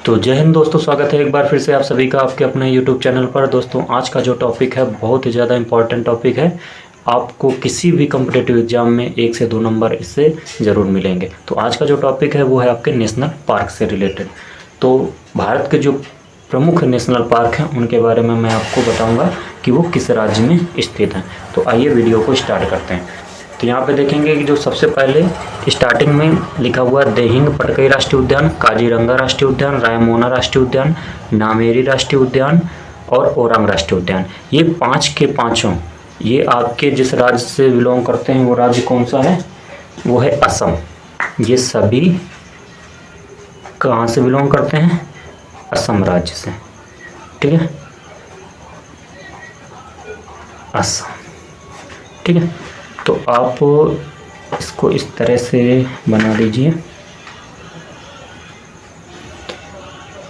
तो जय हिंद दोस्तों, स्वागत है एक बार फिर से आप सभी का आपके अपने YouTube चैनल पर। दोस्तों आज का जो टॉपिक है बहुत ही ज़्यादा इम्पॉर्टेंट टॉपिक है। आपको किसी भी कम्पिटिटिव एग्जाम में 1 से 2 नंबर इससे ज़रूर मिलेंगे। तो आज का जो टॉपिक है वो है आपके नेशनल पार्क से रिलेटेड। तो भारत के जो प्रमुख नेशनल पार्क हैं उनके बारे में मैं आपको बताऊँगा कि वो किस राज्य में स्थित हैं। तो आइए वीडियो को स्टार्ट करते हैं। तो यहाँ पे देखेंगे कि जो सबसे पहले स्टार्टिंग में लिखा हुआ देहिंग पटकई राष्ट्रीय उद्यान, काजीरंगा राष्ट्रीय उद्यान, रायमोना राष्ट्रीय उद्यान, नामेरी राष्ट्रीय उद्यान और ओरांग राष्ट्रीय उद्यान। ये 5 के पाँचों ये आपके जिस राज्य से बिलोंग करते हैं वो राज्य कौन सा है? वो है असम। ये सभी कहाँ से बिलोंग करते हैं? असम राज्य से। ठीक है, असम। ठीक है, तो आप इसको इस तरह से बना लीजिए।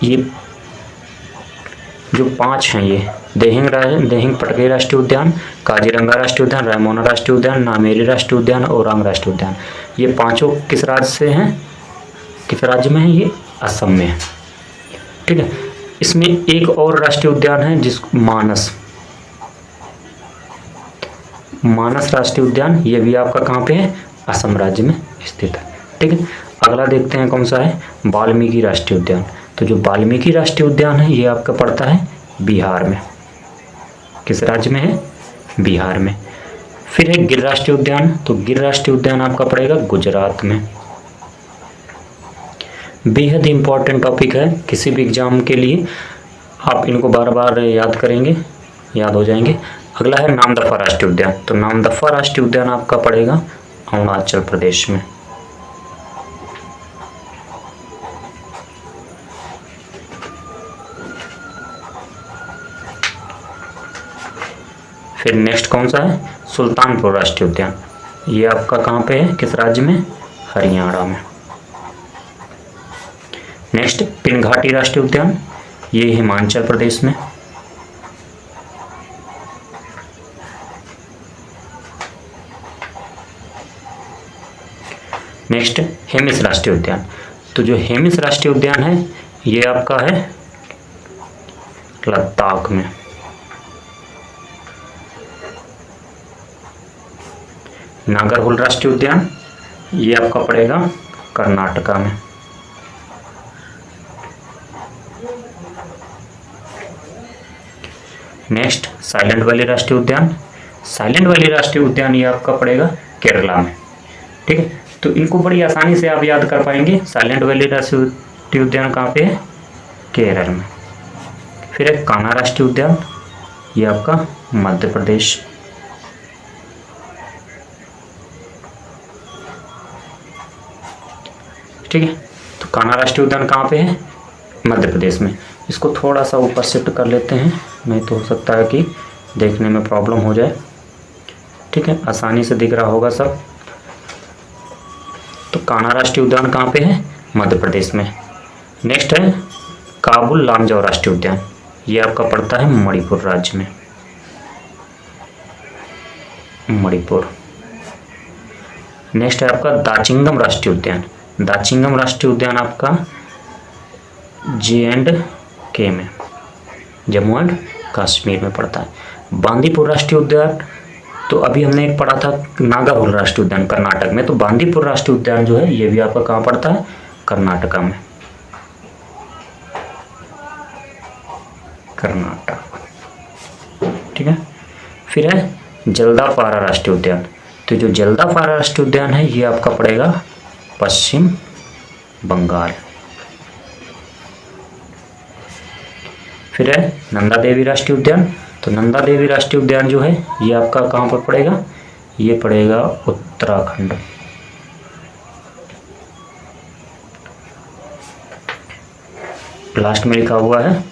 ये जो 5 हैं ये देहिंग पटकई राष्ट्रीय उद्यान, काजीरंगा राष्ट्रीय उद्यान, रायमोना राष्ट्रीय उद्यान, नामेरी राष्ट्रीय उद्यान और ओरांग राष्ट्रीय उद्यान, ये पांचों किस राज्य से हैं? किस राज्य में है? ये असम में है। ठीक है, इसमें एक और राष्ट्रीय उद्यान है जिसको मानस राष्ट्रीय उद्यान, ये भी आपका कहाँ पे है? असम राज्य में स्थित है। ठीक है, अगला देखते हैं कौन सा है? वाल्मीकि राष्ट्रीय उद्यान। तो जो वाल्मीकि राष्ट्रीय उद्यान है ये आपका पड़ता है बिहार में। किस राज्य में है? बिहार में। फिर है गिर राष्ट्रीय उद्यान। तो गिर राष्ट्रीय उद्यान आपका पड़ेगा गुजरात में। बेहद इंपॉर्टेंट टॉपिक है किसी भी एग्जाम के लिए, आप इनको बार बार याद करेंगे, याद हो जाएंगे। अगला है नामदफा राष्ट्रीय उद्यान। तो नामदफा राष्ट्रीय उद्यान आपका पड़ेगा अरुणाचल प्रदेश में। फिर नेक्स्ट कौन सा है? सुल्तानपुर राष्ट्रीय उद्यान। ये आपका कहाँ पे है? किस राज्य में? हरियाणा में। नेक्स्ट पिनघाटी राष्ट्रीय उद्यान, ये हिमाचल प्रदेश में। नेक्स्ट हेमिस राष्ट्रीय उद्यान। तो जो हेमिस राष्ट्रीय उद्यान है ये आपका है लद्दाख में। नागरहोल राष्ट्रीय उद्यान, ये आपका पड़ेगा कर्नाटका में। नेक्स्ट साइलेंट वैली राष्ट्रीय उद्यान। साइलेंट वैली राष्ट्रीय उद्यान ये आपका पड़ेगा केरला में। ठीक है, तो इनको बड़ी आसानी से आप याद कर पाएंगे। साइलेंट वैली राष्ट्रीय उद्यान कहाँ पे है? केरल में। फिर है कान्हा राष्ट्रीय उद्यान, ये आपका मध्य प्रदेश। ठीक है, तो कान्हा राष्ट्रीय उद्यान कहाँ पे है? मध्य प्रदेश में। इसको थोड़ा सा ऊपर शिफ्ट कर लेते हैं, नहीं तो हो सकता है कि देखने में प्रॉब्लम हो जाए। ठीक है, आसानी से दिख रहा होगा सब। तो कान्हा राष्ट्रीय उद्यान कहाँ पे है? मध्य प्रदेश में। नेक्स्ट है काबुल लामजाओ राष्ट्रीय उद्यान, ये आपका पड़ता है मणिपुर राज्य में। मणिपुर। नेक्स्ट है आपका दाचिंगम राष्ट्रीय उद्यान। दाचिंगम राष्ट्रीय उद्यान आपका J&K में, जम्मू एंड कश्मीर में पड़ता है। बांदीपुर राष्ट्रीय उद्यान, तो अभी हमने एक पढ़ा था नागरहोल राष्ट्रीय उद्यान कर्नाटक में, तो बांदीपुर राष्ट्रीय उद्यान जो है ये भी आपका कहाँ पड़ता है? कर्नाटका में। कर्नाटक। ठीक है, फिर है जल्दापारा राष्ट्रीय उद्यान। तो जो जल्दापारा राष्ट्रीय उद्यान है ये आपका पड़ेगा पश्चिम बंगाल। फिर है नंदा देवी राष्ट्रीय उद्यान। तो नंदा देवी राष्ट्रीय उद्यान जो है ये आपका कहाँ पर पड़ेगा? ये पड़ेगा उत्तराखंड। लास्ट में लिखा हुआ है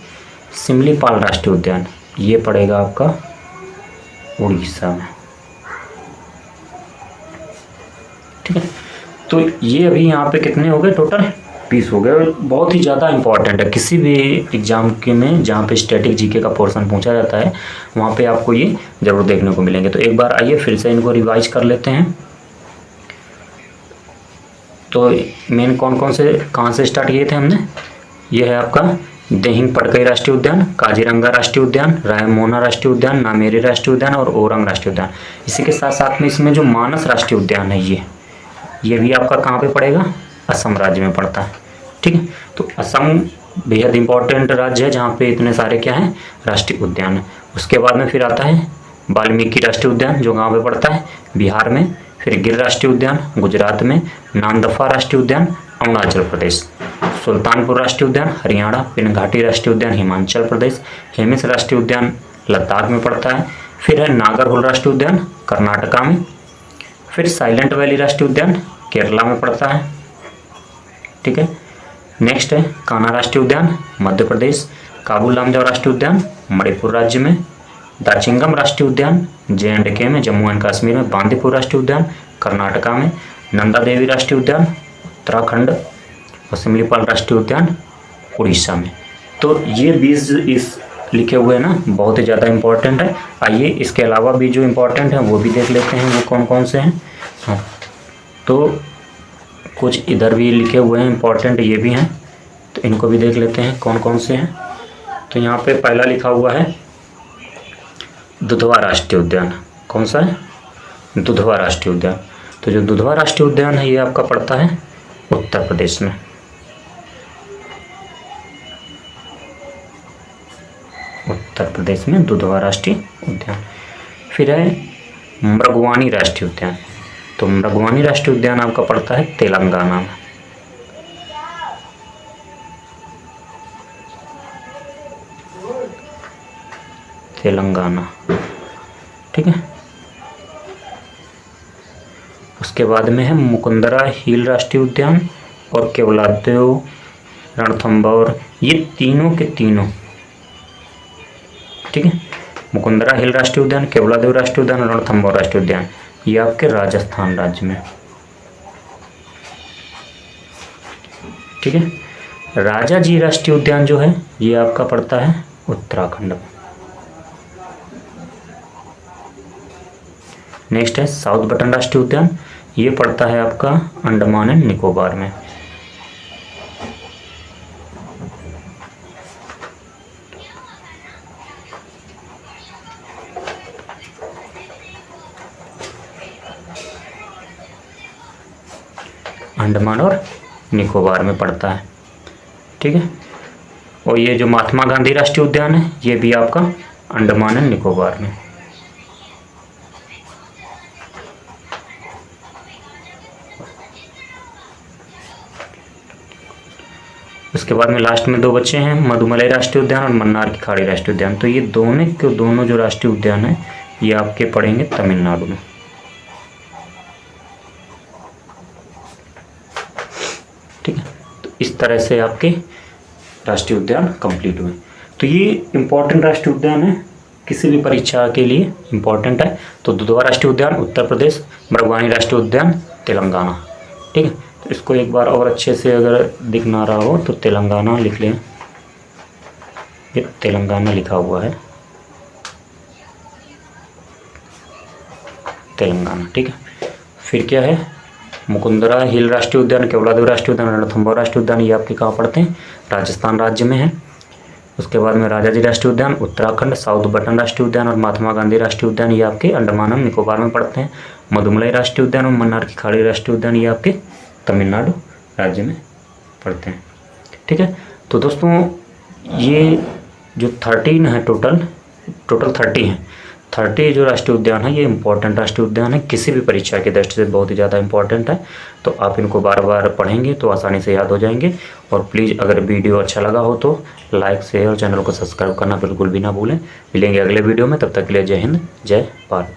सिमलीपाल राष्ट्रीय उद्यान, ये पड़ेगा आपका उड़ीसा में। ठीक है, तो ये अभी यहाँ पे कितने हो गए? टोटल 20 हो गए। बहुत ही ज़्यादा इंपॉर्टेंट है किसी भी एग्जाम के में जहाँ पे स्टैटिक जीके का पोर्शन पूछा जाता है, वहाँ पे आपको ये ज़रूर देखने को मिलेंगे। तो एक बार आइए फिर से इनको रिवाइज कर लेते हैं। तो मेन कौन कौन से कहाँ से स्टार्ट किए थे हमने? ये है आपका दिहिंग पटकाई राष्ट्रीय उद्यान, काजीरंगा राष्ट्रीय उद्यान, रायमोना राष्ट्रीय उद्यान, नामेरी राष्ट्रीय उद्यान और ओरंग राष्ट्रीय उद्यान। इसी के साथ साथ में इसमें जो मानस राष्ट्रीय उद्यान है ये भी आपका कहाँ पे पड़ेगा, असम राज्य में पड़ता है। ठीक है, तो असम बेहद इंपॉर्टेंट राज्य है जहाँ पे इतने सारे क्या हैं, राष्ट्रीय उद्यान है। उसके बाद में फिर आता है वाल्मीकि राष्ट्रीय उद्यान, जो गाँव में पड़ता है, बिहार में। फिर गिर राष्ट्रीय उद्यान गुजरात में, नामदफा राष्ट्रीय उद्यान अरुणाचल प्रदेश, सुल्तानपुर राष्ट्रीय उद्यान हरियाणा, पिनघाटी राष्ट्रीय उद्यान हिमाचल प्रदेश, हेमिस राष्ट्रीय उद्यान लद्दाख में पड़ता है। फिर है नागरहोल राष्ट्रीय उद्यान कर्नाटका में। फिर साइलेंट वैली राष्ट्रीय उद्यान केरला में पड़ता है। ठीक है, नेक्स्ट है कान्हा राष्ट्रीय उद्यान मध्य प्रदेश, काबुल लामजाओ राष्ट्रीय उद्यान मणिपुर राज्य में, दाचिंगम राष्ट्रीय उद्यान J&K में जम्मू एंड कश्मीर में, बांदीपुर राष्ट्रीय उद्यान कर्नाटका में, नंदा देवी राष्ट्रीय उद्यान उत्तराखंड और सिमलीपाल राष्ट्रीय उद्यान उड़ीसा में। तो ये 20 इस लिखे हुए हैं ना, बहुत ही ज़्यादा इम्पोर्टेंट है। आइए इसके अलावा भी जो इम्पोर्टेंट है वो भी देख लेते हैं, वो कौन कौन से हैं। हाँ, तो कुछ इधर भी लिखे हुए हैं इम्पोर्टेंट, ये भी हैं, तो इनको भी देख लेते हैं कौन कौन से हैं। तो यहाँ पे पहला लिखा हुआ है दुधवा राष्ट्रीय उद्यान। कौन सा है, दुधवा राष्ट्रीय उद्यान। तो जो दुधवा राष्ट्रीय उद्यान है ये आपका पड़ता है उत्तर प्रदेश में। उत्तर प्रदेश में दुधवा राष्ट्रीय उद्यान। फिर है मृगवानी राष्ट्रीय उद्यान। तो मृगवानी राष्ट्रीय उद्यान आपका पड़ता है तेलंगाना में। तेलंगाना, ठीक है। उसके बाद में है मुकुंदरा हिल राष्ट्रीय उद्यान और केवलादेव रणथंभौर, ये तीनों के तीनों, ठीक है। मुकुंदरा हिल राष्ट्रीय उद्यान, केवलादेव राष्ट्रीय उद्यान और रणथंभौर राष्ट्रीय उद्यान, ये आपके राजस्थान राज्य में, ठीक है। राजा जी राष्ट्रीय उद्यान जो है ये आपका पड़ता है उत्तराखंड में। नेक्स्ट है साउथ बटन राष्ट्रीय उद्यान, ये पड़ता है आपका अंडमान एंड निकोबार में। अंडमान और निकोबार में पड़ता है, ठीक है। और ये जो महात्मा गांधी राष्ट्रीय उद्यान है ये भी आपका अंडमान एंड निकोबार में। उसके बाद में लास्ट में दो बच्चे हैं, मधुमलाई राष्ट्रीय उद्यान और मन्नार की खाड़ी राष्ट्रीय उद्यान। तो ये दोनों के दोनों जो राष्ट्रीय उद्यान है ये आपके पड़ेंगे तमिलनाडु में, ठीक है। तो इस तरह से आपके राष्ट्रीय उद्यान कंप्लीट हुए। तो ये इम्पोर्टेंट राष्ट्रीय उद्यान है, किसी भी परीक्षा के लिए इम्पोर्टेंट है। तो दुधवा राष्ट्रीय उद्यान उत्तर प्रदेश, मृगवानी राष्ट्रीय उद्यान तेलंगाना, ठीक है। तो इसको एक बार और अच्छे से अगर दिख ना रहा हो तो तेलंगाना लिख लें, ये तेलंगाना लिखा हुआ है, तेलंगाना, ठीक है। फिर क्या है, मुकुंदरा हिल राष्ट्रीय उद्यान, केवलादेव राष्ट्रीय उद्यान, रणथंभौर राष्ट्रीय उद्यान, ये आपके कहाँ पड़ते हैं, राजस्थान राज्य में है। उसके बाद में राजाजी राष्ट्रीय उद्यान उत्तराखंड, साउथ बटन राष्ट्रीय उद्यान और महात्मा गांधी राष्ट्रीय उद्यान ये आपके अंडमान और निकोबार में पड़ते हैं। मधुमलाई राष्ट्रीय उद्यान और मन्नार की खाड़ी राष्ट्रीय उद्यान ये आपके तमिलनाडु राज्य में पड़ते हैं, ठीक है। तो दोस्तों ये जो 13 है टोटल 30 हैं, 30 जो राष्ट्रीय उद्यान है ये इंपॉर्टेंट राष्ट्रीय उद्यान है, किसी भी परीक्षा की दृष्टि से बहुत ही ज़्यादा इंपॉर्टेंट है। तो आप इनको बार बार पढ़ेंगे तो आसानी से याद हो जाएंगे। और प्लीज़ अगर वीडियो अच्छा लगा हो तो लाइक शेयर और चैनल को सब्सक्राइब करना बिल्कुल भी ना भूलें। मिलेंगे अगले वीडियो में, तब तक के लिए जय हिंद, जय भारत।